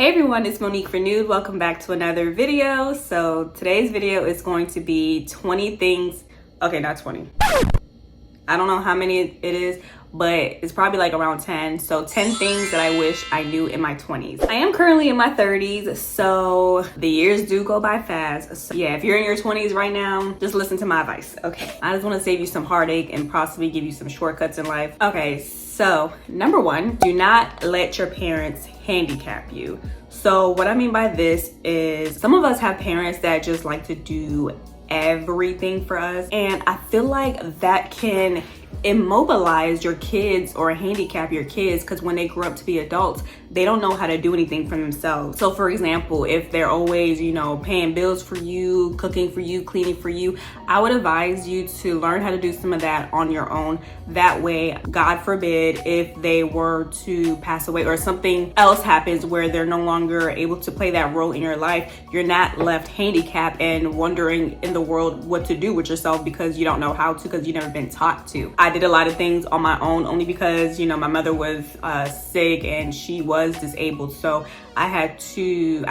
Hey everyone, it's Monique for Nude. Welcome back to another video. So today's video is going to be 20 things. Okay, not 20. I don't know how many it is, but it's probably like around 10. So 10 things that I wish I knew in my 20s. I am currently in my 30s, so the years do go by fast. So yeah, if you're in your 20s right now, just listen to my advice, okay? I just want to save you some heartache and possibly give you some shortcuts in life. Okay, so number one, do not let your parents handicap you. So what I mean by this is some of us have parents that just like to do everything for us, and I feel like that can immobilize your kids or handicap your kids, because when they grow up to be adults, they don't know how to do anything for themselves. So for example, if they're always, paying bills for you, cooking for you, cleaning for you, I would advise you to learn how to do some of that on your own. That way, God forbid, if they were to pass away or something else happens where they're no longer able to play that role in your life, you're not left handicapped and wondering in the world what to do with yourself because you don't know how to, because you've never been taught to. I did a lot of things on my own only because, my mother was sick and she was disabled. So I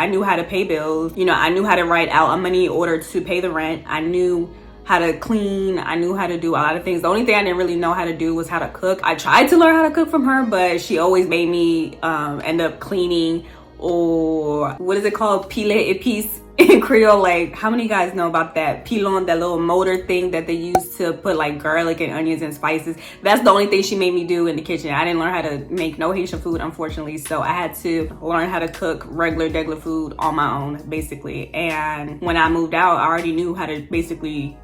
knew how to pay bills. I knew how to write out a money order to pay the rent. I knew how to clean. I knew how to do a lot of things. The only thing I didn't really know how to do was how to cook. I tried to learn how to cook from her, but she always made me end up cleaning, or what is it called? Pile et piece in Creole. Like, how many guys know about that pilon, that little motor thing that they use to put like garlic and onions and spices? That's the only thing she made me do in the kitchen. I didn't learn how to make no Haitian food, unfortunately, so I had to learn how to cook regular food on my own, basically. And when I moved out, I already knew how to basically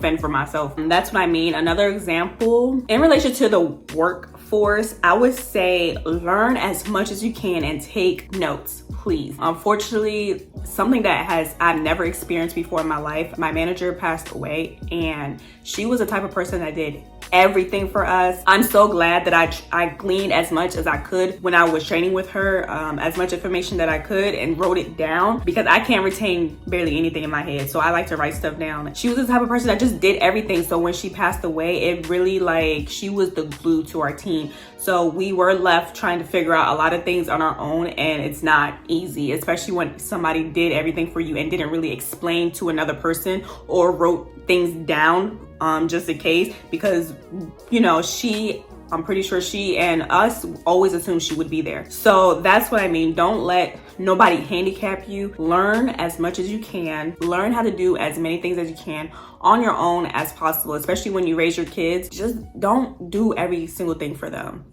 fend for myself. And that's what I mean. Another example in relation to the workforce, I would say learn as much as you can and take notes, please. Unfortunately, something that I've never experienced before in my life, my manager passed away, and she was the type of person that did everything for us. I'm so glad that I gleaned as much as I could when I was training with her, as much information that I could, and wrote it down, because I can't retain barely anything in my head. So I like to write stuff down. She was the type of person that just did everything. So when she passed away, it really she was the glue to our team. So we were left trying to figure out a lot of things on our own, and it's not easy, especially when somebody did everything for you and didn't really explain to another person or wrote things down just in case, because I'm pretty sure she and us always assumed she would be there. So that's what I mean. Don't let nobody handicap you. Learn as much as you can. Learn how to do as many things as you can on your own as possible, especially when you raise your kids. Just don't do every single thing for them.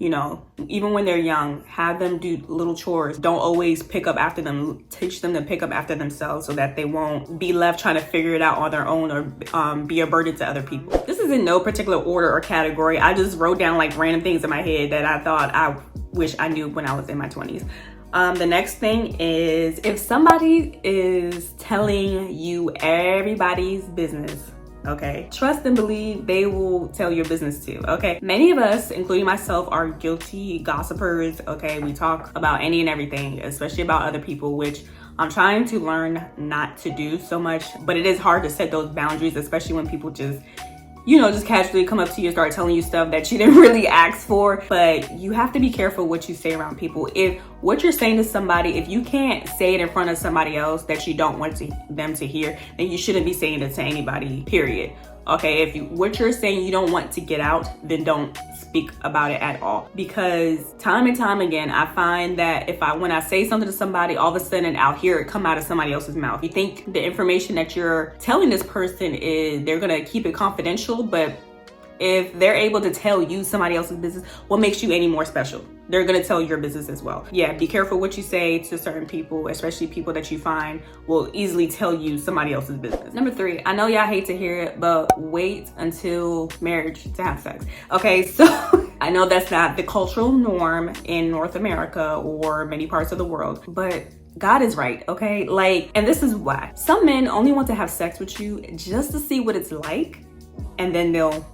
Even when they're young, have them do little chores. Don't always pick up after them. Teach them to pick up after themselves so that they won't be left trying to figure it out on their own or be a burden to other people. This is in no particular order or category. I just wrote down random things in my head that I thought I wish I knew when I was in my 20s. The next thing is, if somebody is telling you everybody's business, okay, trust and believe they will tell your business too, okay? Many of us, including myself, are guilty gossipers, okay? We talk about any and everything, especially about other people, which I'm trying to learn not to do so much, but it is hard to set those boundaries, especially when people just casually come up to you and start telling you stuff that you didn't really ask for. But you have to be careful what you say around people. If what you're saying to somebody, if you can't say it in front of somebody else that you don't want them to hear, then you shouldn't be saying it to anybody, period. Okay, if what you're saying you don't want to get out, then don't speak about it at all. Because time and time again, I find that when I say something to somebody, all of a sudden I'll hear it come out of somebody else's mouth. You think the information that you're telling this person they're gonna keep it confidential, but if they're able to tell you somebody else's business, what makes you any more special? They're gonna tell your business as well. Yeah, be careful what you say to certain people, especially people that you find will easily tell you somebody else's business. Number 3, I know y'all hate to hear it, but wait until marriage to have sex. Okay, so I know that's not the cultural norm in North America or many parts of the world, but God is right, okay? And this is why. Some men only want to have sex with you just to see what it's like, and then they'll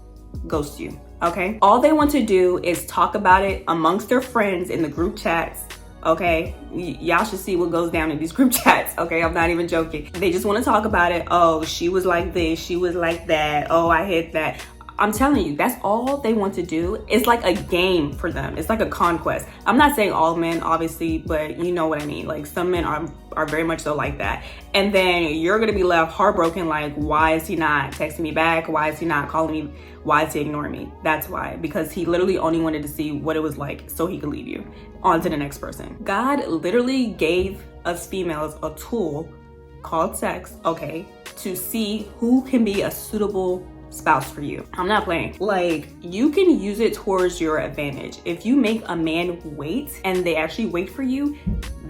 ghost you, okay? All they want to do is talk about it amongst their friends in the group chats, okay? Y'all should see what goes down in these group chats, okay? I'm not even joking. They just want to talk about it. Oh, she was like this, she was like that. Oh, I hit that. I'm telling you, that's all they want to do. It's like a game for them. It's like a conquest. I'm not saying all men, obviously, but you know what I mean. Like some men are very much so like that. And then you're gonna be left heartbroken, like, why is he not texting me back? Why is he not calling me? Why is he ignoring me? That's why, because he literally only wanted to see what it was like so he could leave you. On to the next person. God literally gave us females a tool called sex, okay, to see who can be a suitable spouse for you. I'm not playing. Like, you can use it towards your advantage. If you make a man wait and they actually wait for you,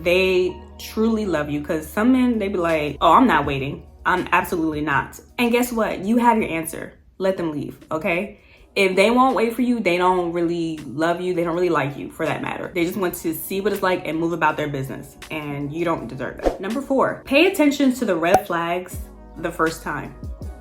they truly love you. Because some men, they be like, oh, I'm not waiting. I'm absolutely not. And guess what? You have your answer. Let them leave, okay? If they won't wait for you, they don't really love you. They don't really like you, for that matter. They just want to see what it's like and move about their business. And you don't deserve that. Number 4, pay attention to the red flags the first time.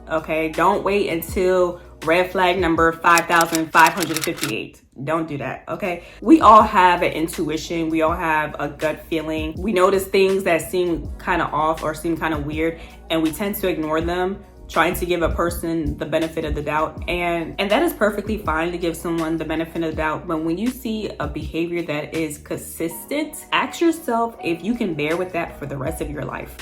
Okay, don't wait until red flag number 5,558. Don't do that, okay? We all have an intuition. We all have a gut feeling. We notice things that seem kind of off or seem kind of weird, and we tend to ignore them, trying to give a person the benefit of the doubt. And that is perfectly fine to give someone the benefit of the doubt. But when you see a behavior that is consistent, ask yourself if you can bear with that for the rest of your life.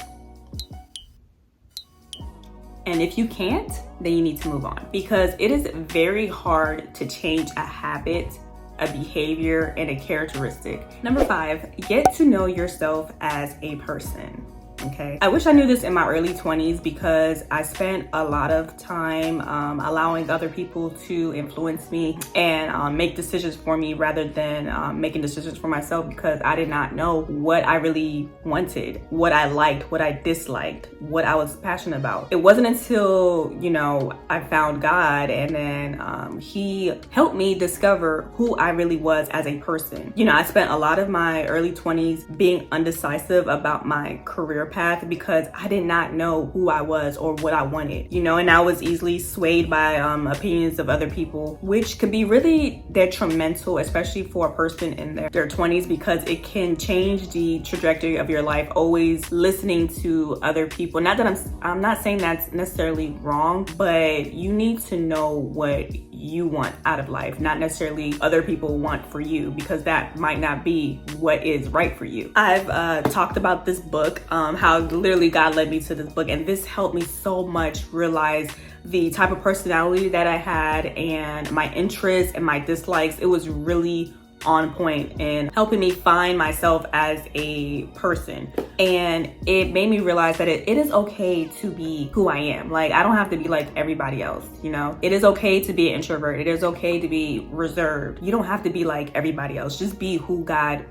And if you can't, then you need to move on, because it is very hard to change a habit, a behavior, and a characteristic. Number 5, get to know yourself as a person. Okay, I wish I knew this in my early 20s, because I spent a lot of time allowing other people to influence me and make decisions for me rather than making decisions for myself, because I did not know what I really wanted, what I liked, what I disliked, what I was passionate about. It wasn't until, you know, I found God, and then he helped me discover who I really was as a person. You know, I spent a lot of my early 20s being undecisive about my career path, because I did not know who I was or what I wanted, you know, and I was easily swayed by opinions of other people, which could be really detrimental, especially for a person in their 20s, because it can change the trajectory of your life, always listening to other people. Not that I'm not saying that's necessarily wrong, but you need to know what you want out of life, not necessarily other people want for you, because that might not be what is right for you. I've talked about this book, how literally God led me to this book, and this helped me so much realize the type of personality that I had and my interests and my dislikes. It was really on point in helping me find myself as a person. And it made me realize that it is okay to be who I am. Like, I don't have to be like everybody else, you know? It is okay to be an introvert. It is okay to be reserved. You don't have to be like everybody else. Just be who God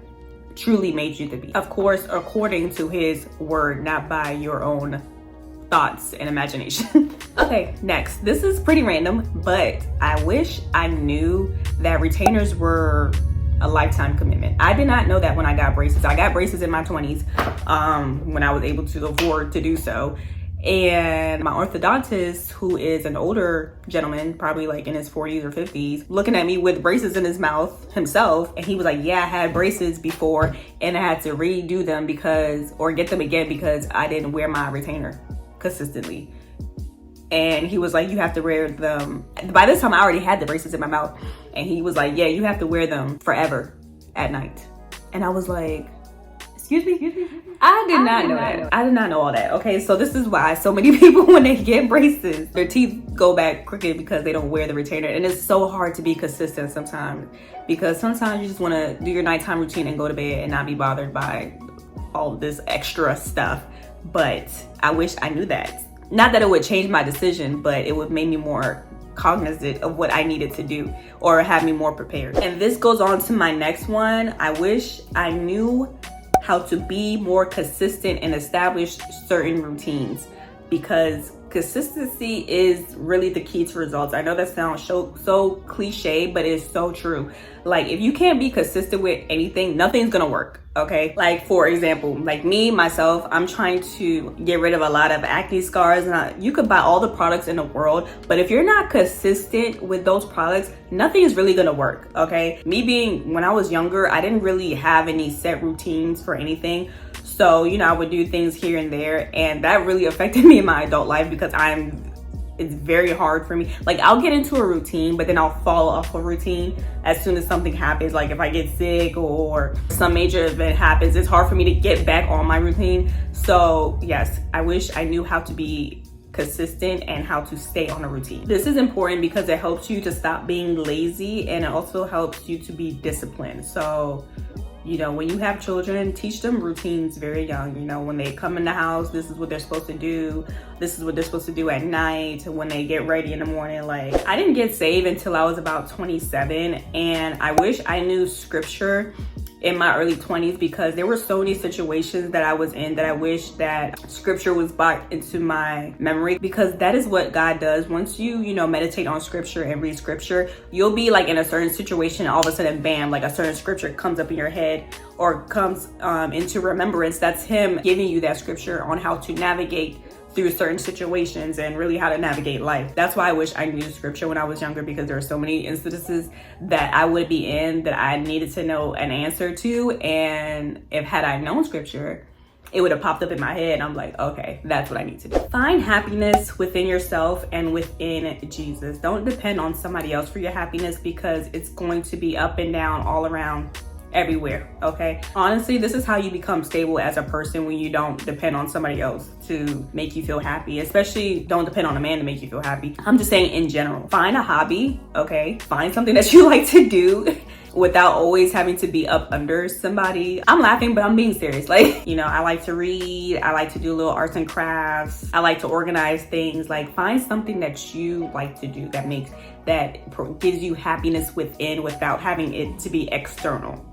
truly made you to be. Of course, according to his word, not by your own thoughts and imagination. Okay, next. This is pretty random, but I wish I knew that retainers were a lifetime commitment. I did not know that when I got braces. I got braces in my 20s when I was able to afford to do so. And my orthodontist, who is an older gentleman, probably like in his 40s or 50s, looking at me with braces in his mouth himself, and he was like, yeah, I had braces before and I had to redo them or get them again because I didn't wear my retainer consistently. And he was like, you have to wear them. By this time I already had the braces in my mouth, and he was like, yeah, you have to wear them forever at night. And I was like, excuse me? I did not know that. I did not know all that. Okay, so this is why so many people, when they get braces, their teeth go back crooked because they don't wear the retainer. And it's so hard to be consistent sometimes, because sometimes you just want to do your nighttime routine and go to bed and not be bothered by all this extra stuff. But I wish I knew that. Not that it would change my decision, but it would make me more cognizant of what I needed to do, or have me more prepared. And this goes on to my next one. I wish I knew how to be more consistent and establish certain routines, because consistency is really the key to results. I know that sounds so cliche, but it's so true. Like, if you can't be consistent with anything, nothing's gonna work, okay? Like, for example, like myself, I'm trying to get rid of a lot of acne scars. And you could buy all the products in the world, but if you're not consistent with those products, nothing is really gonna work, okay? When I was younger, I didn't really have any set routines for anything. So, you know, I would do things here and there, and that really affected me in my adult life, because I'm it's very hard for me. Like, I'll get into a routine, but then I'll fall off a routine as soon as something happens. Like if I get sick or some major event happens, it's hard for me to get back on my routine. So yes, I wish I knew how to be consistent and how to stay on a routine. This is important because it helps you to stop being lazy, and it also helps you to be disciplined. So, you know, when you have children, teach them routines very young. You know, when they come in the house, this is what they're supposed to do. This is what they're supposed to do at night. When they get ready in the morning. Like, I didn't get saved until I was about 27, and I wish I knew scripture in my early 20s, because there were so many situations that I was in that I wish that scripture was brought into my memory, because that is what God does. Once you know, meditate on scripture and read scripture, you'll be like in a certain situation, all of a sudden, bam, like a certain scripture comes up in your head or comes into remembrance. That's him giving you that scripture on how to navigate through certain situations and really how to navigate life. That's why I wish I knew scripture when I was younger, because there are so many instances that I would be in that I needed to know an answer to. And if had I known scripture, it would have popped up in my head. I'm like, okay, that's what I need to do. Find happiness within yourself and within Jesus. Don't depend on somebody else for your happiness, because it's going to be up and down all around, everywhere. Okay, honestly, this is how you become stable as a person, when you don't depend on somebody else to make you feel happy. Especially don't depend on a man to make you feel happy. I'm just saying in general, find a hobby. Okay, find something that you like to do without always having to be up under somebody. I'm laughing, but I'm being serious. Like, you know, I like to read, I like to do little arts and crafts, I like to organize things. Like, find something that you like to do that gives you happiness within, without having it to be external.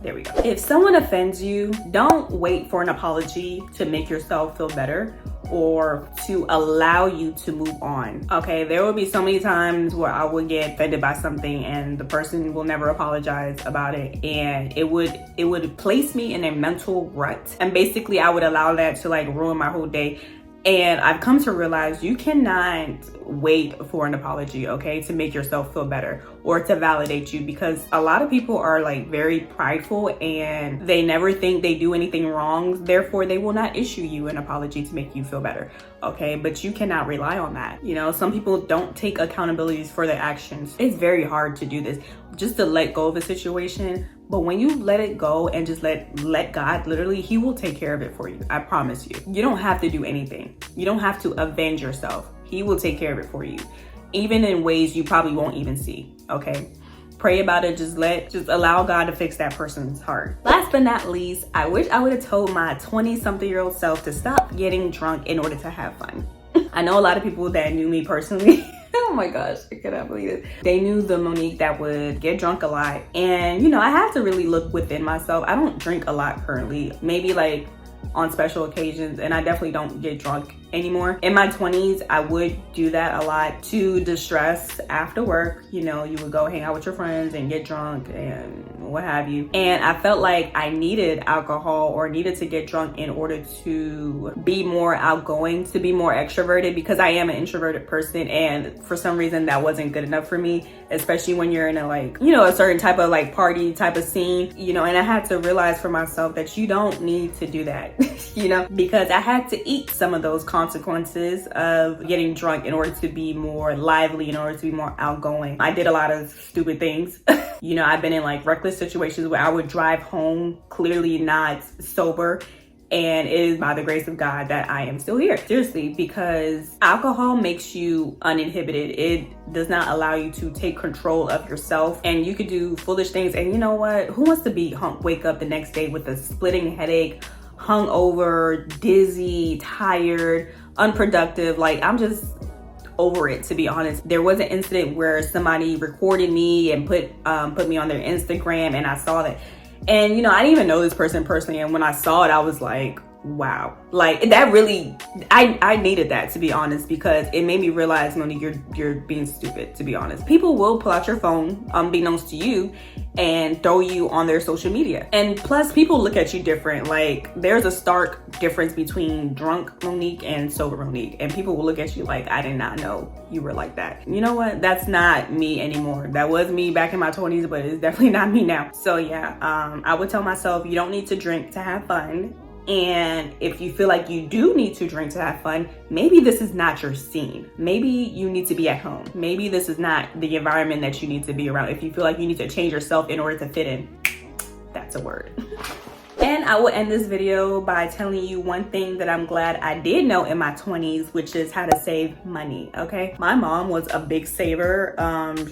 There we go. If someone offends you, don't wait for an apology to make yourself feel better or to allow you to move on. Okay, there will be so many times where I would get offended by something and the person will never apologize about it, and it would place me in a mental rut, and basically I would allow that to like ruin my whole day. And I've come to realize you cannot wait for an apology, okay, to make yourself feel better or to validate you, because a lot of people are like very prideful and they never think they do anything wrong. Therefore, they will not issue you an apology to make you feel better, okay? But you cannot rely on that. You know, some people don't take accountabilities for their actions. It's very hard to do this, just to let go of a situation. But when you let it go and just let God, literally, he will take care of it for you. I promise you. You don't have to do anything. You don't have to avenge yourself. He will take care of it for you, even in ways you probably won't even see, okay? Pray about it. Just allow God to fix that person's heart. Last but not least, I wish I would have told my 20-something-year-old self to stop getting drunk in order to have fun. I know a lot of people that knew me personally. Oh my gosh, I cannot believe it. They knew the Monique that would get drunk a lot. And, you know, I have to really look within myself. I don't drink a lot currently. Maybe like on special occasions, and I definitely don't get drunk anymore. In my 20s, I would do that a lot to distress after work. You know, you would go hang out with your friends and get drunk and what have you. And I felt like I needed alcohol or needed to get drunk in order to be more outgoing, to be more extroverted, because I am an introverted person. And for some reason that wasn't good enough for me, especially when you're in a like, you know, a certain type of like party type of scene, you know, and I had to realize for myself that you don't need to do that, you know, because I had to eat some of those consequences of getting drunk in order to be more lively, in order to be more outgoing. I did a lot of stupid things. You know, I've been in like reckless situations where I would drive home clearly not sober, and it is by the grace of God that I am still here. Seriously, because alcohol makes you uninhibited. It does not allow you to take control of yourself, and you could do foolish things. And you know what? Who wants to wake up the next day with a splitting headache, hungover, dizzy, tired, unproductive? Like, I'm just over it, to be honest. There was an incident where somebody recorded me and put me on their Instagram, and I saw that. And, you know, I didn't even know this person personally. And when I saw it, I was like, wow. Like, that really, I needed that, to be honest, because it made me realize, Monique, you're being stupid, to be honest. People will pull out your phone, unbeknownst to you, and throw you on their social media. And plus, people look at you different. Like, there's a stark difference between drunk Monique and sober Monique. And people will look at you like, I did not know you were like that. You know what? That's not me anymore. That was me back in my 20s, but it's definitely not me now. So yeah, I would tell myself, you don't need to drink to have fun. And if you feel like you do need to drink to have fun, maybe this is not your scene. Maybe you need to be at home. Maybe this is not the environment that you need to be around. If you feel like you need to change yourself in order to fit in, that's a word. And I will end this video by telling you one thing that I'm glad I did know in my 20s, which is how to save money, okay? My mom was a big saver.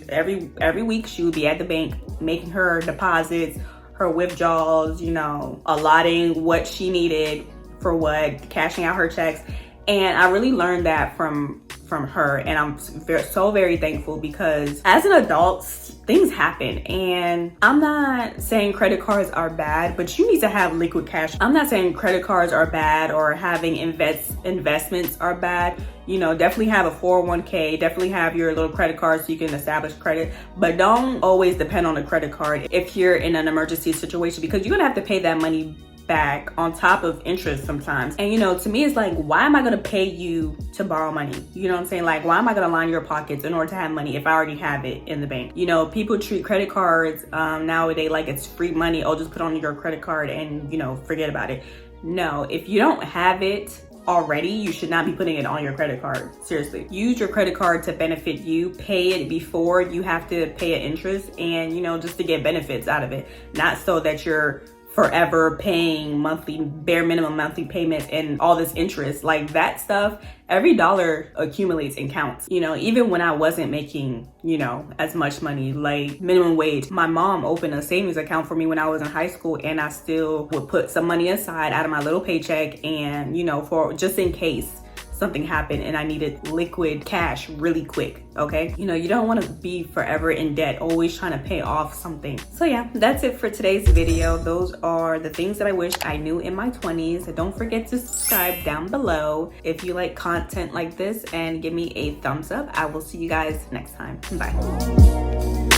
Every week she would be at the bank making her deposits, her withdrawals, you know, allotting what she needed for what, cashing out her checks. And I really learned that from her, and I'm so very thankful, because as an adult, things happen. And I'm not saying credit cards are bad, but you need to have liquid cash. I'm not saying credit cards are bad or having investments are bad. You know, definitely have a 401k, definitely have your little credit card so you can establish credit, but don't always depend on a credit card if you're in an emergency situation, because you're gonna have to pay that money back on top of interest sometimes. And you know, to me, it's like, why am I gonna pay you to borrow money? You know what I'm saying? Like, why am I gonna line your pockets in order to have money if I already have it in the bank? You know, people treat credit cards nowadays like it's free money. Oh, just put on your credit card and, you know, forget about it. No, if you don't have it already, you should not be putting it on your credit card. Seriously, use your credit card to benefit you. Pay it before you have to pay an interest, and you know, just to get benefits out of it, not so that you're forever paying monthly, bare minimum monthly payments and all this interest. Like, that stuff, every dollar accumulates and counts. You know, even when I wasn't making, you know, as much money, like minimum wage, my mom opened a savings account for me when I was in high school, and I still would put some money aside out of my little paycheck, and you know, for just in case something happened and I needed liquid cash really quick, okay? You know, you don't want to be forever in debt, always trying to pay off something. So yeah, that's it for today's video. Those are the things that I wish I knew in my 20s. Don't forget to subscribe down below if you like content like this, and give me a thumbs up. I will see you guys next time. Bye.